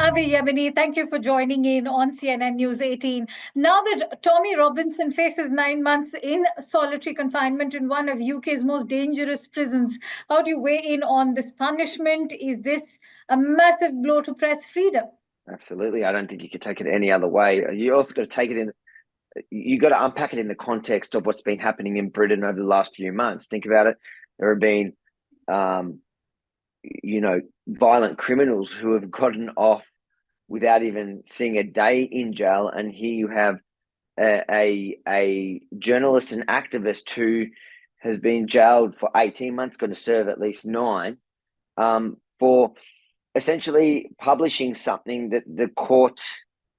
Avi Yemini, thank you for joining in on CNN News 18. Now that Tommy Robinson faces 9 months in solitary confinement in one of UK's most dangerous prisons, how do you weigh in on this punishment? Is this a massive blow to press freedom? Absolutely. I don't think you could take it any other way. You also got to take it in, you got to unpack it in the context of what's been happening in Britain over the last few months. Think about it. There have been, um, violent criminals who have gotten off without even seeing a day in jail. And here you have a journalist and activist who has been jailed for 18 months, going to serve at least 9, for essentially publishing something that the court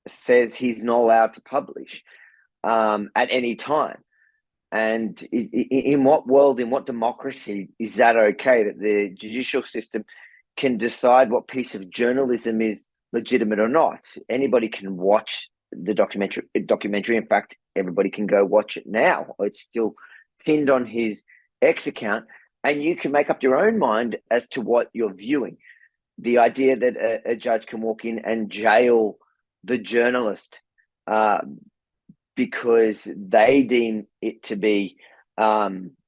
says he's not allowed to publish at any time. And in what world, in what democracy is that okay, that the judicial system can decide what piece of journalism is legitimate or not? Anybody can watch the documentary. In fact, everybody can go watch it now. It's still pinned on his X account, and you can make up your own mind as to what you're viewing. The idea that a judge can walk in and jail the journalist because they deem it to be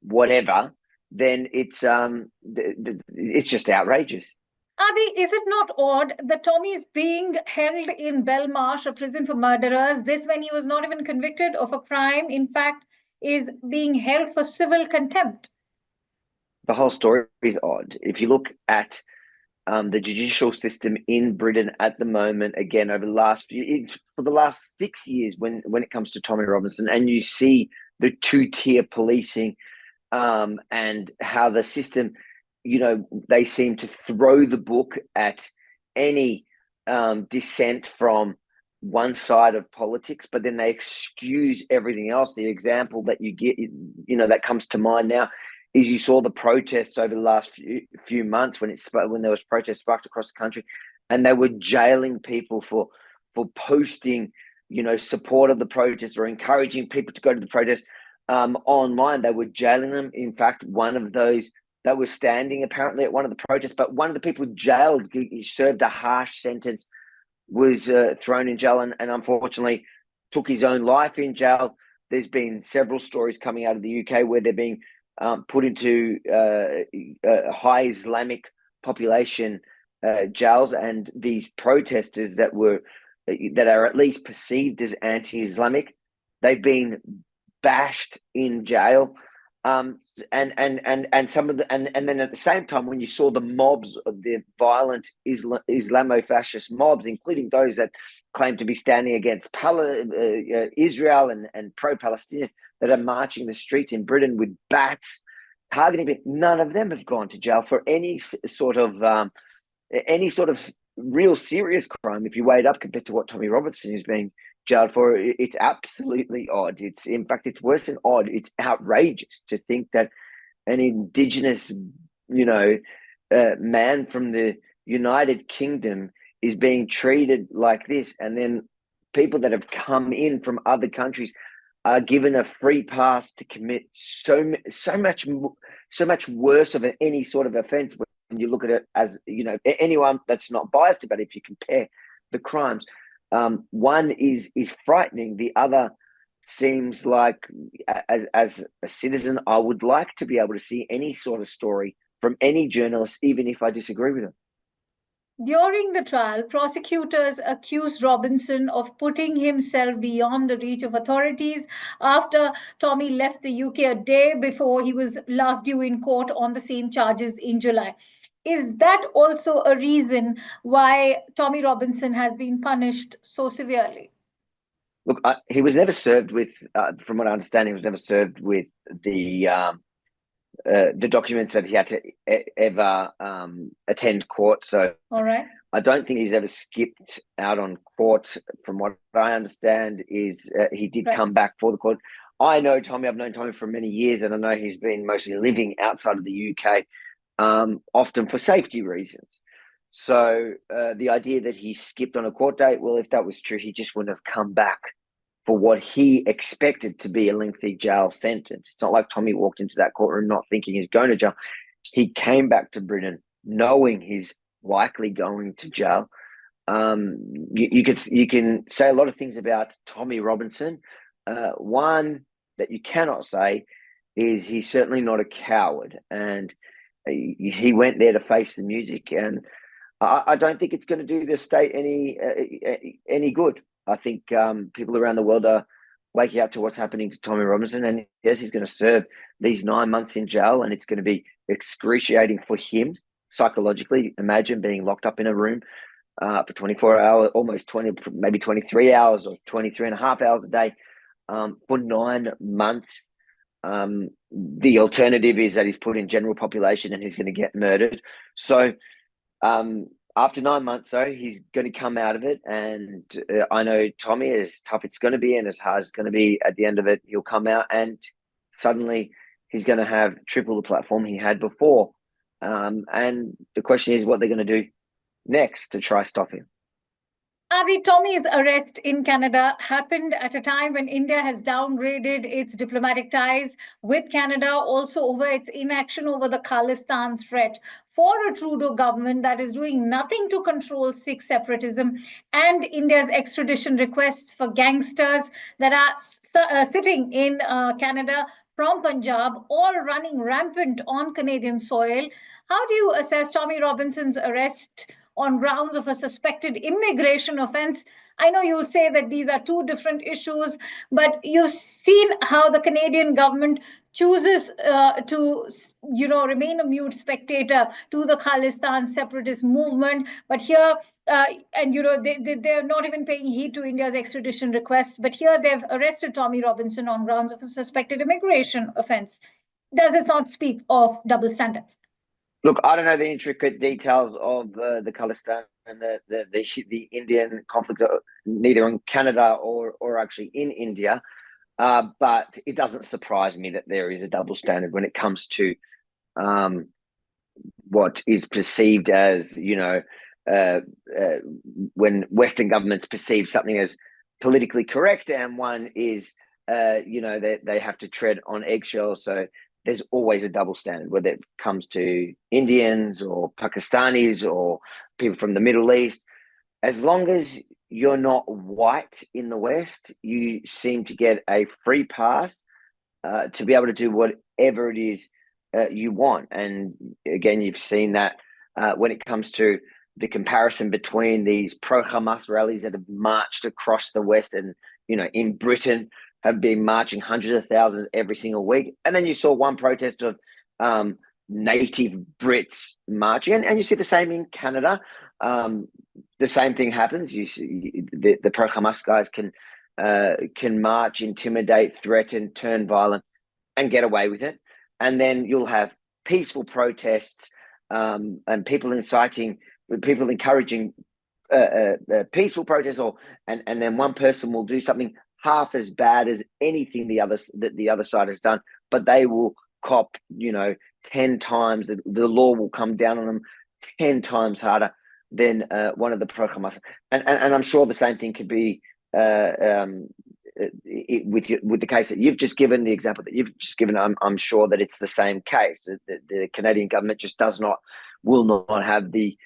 whatever, then it's just outrageous. Avi, is it not odd that Tommy is being held in Belmarsh, a prison for murderers, this when he was not even convicted of a crime, in fact, is being held for civil contempt? The whole story is odd. If you look at the judicial system in Britain at the moment, again, over the last for the last 6 years, when it comes to Tommy Robinson, and you see the two-tier policing and how the system, they seem to throw the book at any dissent from one side of politics, but then they excuse everything else. The example that you get, that comes to mind now is you saw the protests over the last few months when there was protests sparked across the country, and they were jailing people for posting, support of the protests or encouraging people to go to the protest online. They were jailing them. In fact, one of those that was standing apparently at one of the protests, but one of the people jailed, he served a harsh sentence, was thrown in jail and unfortunately took his own life in jail. There's been several stories coming out of the UK where they're being put into high Islamic population jails, and these protesters that are at least perceived as anti-Islamic, they've been bashed in jail. And some of the and then at the same time, when you saw the mobs of the violent Islamo-fascist mobs, including those that claim to be standing against Israel and pro-Palestinian, that are marching the streets in Britain with bats, targeting it, none of them have gone to jail for any sort of real serious crime. If you weigh it up compared to what Tommy Robinson is being jailed for, it's absolutely odd. In fact, it's worse than odd. It's outrageous to think that an Indigenous, man from the United Kingdom is being treated like this, and then people that have come in from other countries are given a free pass to commit so much worse of any sort of offence. When you look at it as, anyone that's not biased about it, if you compare the crimes, one is frightening. The other seems like, as a citizen, I would like to be able to see any sort of story from any journalist, even if I disagree with them. During the trial, prosecutors accused Robinson of putting himself beyond the reach of authorities after Tommy left the UK a day before he was last due in court on the same charges in July. Is that also a reason why Tommy Robinson has been punished so severely? Look, he was never served with, from what I understand, he was never served with the documents that he had to ever attend court. So all right, I don't think he's ever skipped out on court. From what I understand is he did come back for the court. I know Tommy, I've known Tommy for many years, and I know he's been mostly living outside of the UK, often for safety reasons. So the idea that he skipped on a court date, well, if that was true, he just wouldn't have come back for what he expected to be a lengthy jail sentence. It's not like Tommy walked into that courtroom not thinking he's going to jail. He came back to Britain knowing he's likely going to jail. You can say a lot of things about Tommy Robinson. One that you cannot say is he's certainly not a coward, and he went there to face the music, and I don't think it's going to do the state any good. I think people around the world are waking up to what's happening to Tommy Robinson, and yes, he's going to serve these 9 months in jail, and it's going to be excruciating for him psychologically. Imagine being locked up in a room for 24 hours, almost 20, maybe 23 hours or 23 and a half hours a day for 9 months. The alternative is that he's put in general population and he's going to get murdered. So after 9 months, though, he's going to come out of it. And I know Tommy, as tough it's going to be and as hard it's going to be at the end of it, he'll come out and suddenly he's going to have triple the platform he had before. And the question is what they're going to do next to try stop him. Avi, Tommy's arrest in Canada happened at a time when India has downgraded its diplomatic ties with Canada, also over its inaction over the Khalistan threat. For a Trudeau government that is doing nothing to control Sikh separatism and India's extradition requests for gangsters that are sitting in Canada from Punjab, all running rampant on Canadian soil, how do you assess Tommy Robinson's arrest on grounds of a suspected immigration offense? I know you'll say that these are two different issues, but you've seen how the Canadian government chooses to, remain a mute spectator to the Khalistan separatist movement. But here, they're not even paying heed to India's extradition requests. But here they've arrested Tommy Robinson on grounds of a suspected immigration offense. Does this not speak of double standards? Look, I don't know the intricate details of the Khalistan and the Indian conflict, neither in Canada or actually in India. But it doesn't surprise me that there is a double standard when it comes to what is perceived as, when Western governments perceive something as politically correct, and one is, they have to tread on eggshells. So there's always a double standard, whether it comes to Indians or Pakistanis or people from the Middle East. As long as you're not white in the West, you seem to get a free pass to be able to do whatever it is you want. And again, you've seen that when it comes to the comparison between these pro-Hamas rallies that have marched across the West and, in Britain, have been marching hundreds of thousands every single week. And then you saw one protest of native Brits marching. And you see the same in Canada. The same thing happens. You see the pro-Hamas guys can march, intimidate, threaten, turn violent, and get away with it. And then you'll have peaceful protests and people encouraging peaceful protests, and then one person will do something half as bad as anything the other side has done, but they will cop 10 times. The law will come down on them 10 times harder than one of the pro-Hamas. And I'm sure the same thing could be with the case that you've just given, the example that you've just given. I'm sure that it's the same case. The Canadian government just will not have the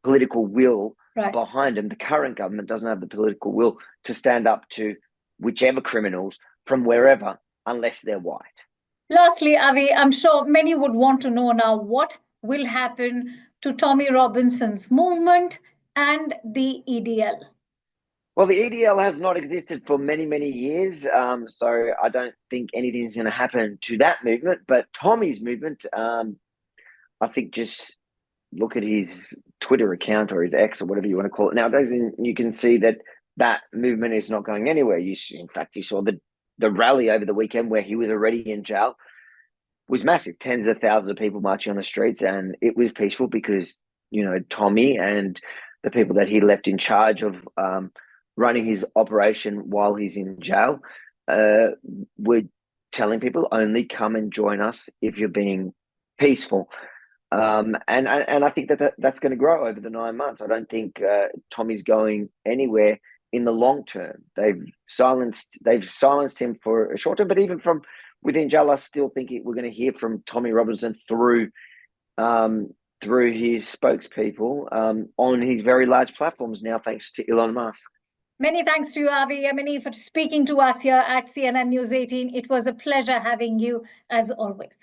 political will behind them. The current government doesn't have the political will to stand up to whichever criminals from wherever, unless they're white. Lastly, Avi, I'm sure many would want to know now what will happen to Tommy Robinson's movement and the EDL. Well, the EDL has not existed for many, many years, so I don't think anything's going to happen to that movement. But Tommy's movement, I think just look at his Twitter account or his X or whatever you want to call it nowadays, and you can see that movement is not going anywhere. You saw the rally over the weekend where he was already in jail was massive. Tens of thousands of people marching on the streets, and it was peaceful because, Tommy and the people that he left in charge of running his operation while he's in jail were telling people only come and join us if you're being peaceful. And I think that's going to grow over the 9 months. I don't think Tommy's going anywhere in the long term. They've silenced him for a short term, but even from within jail, I still think we're going to hear from Tommy Robinson through through his spokespeople on his very large platforms now, thanks to Elon Musk. Many thanks to you, Avi Yemini, for speaking to us here at CNN News 18. It was a pleasure having you, as always.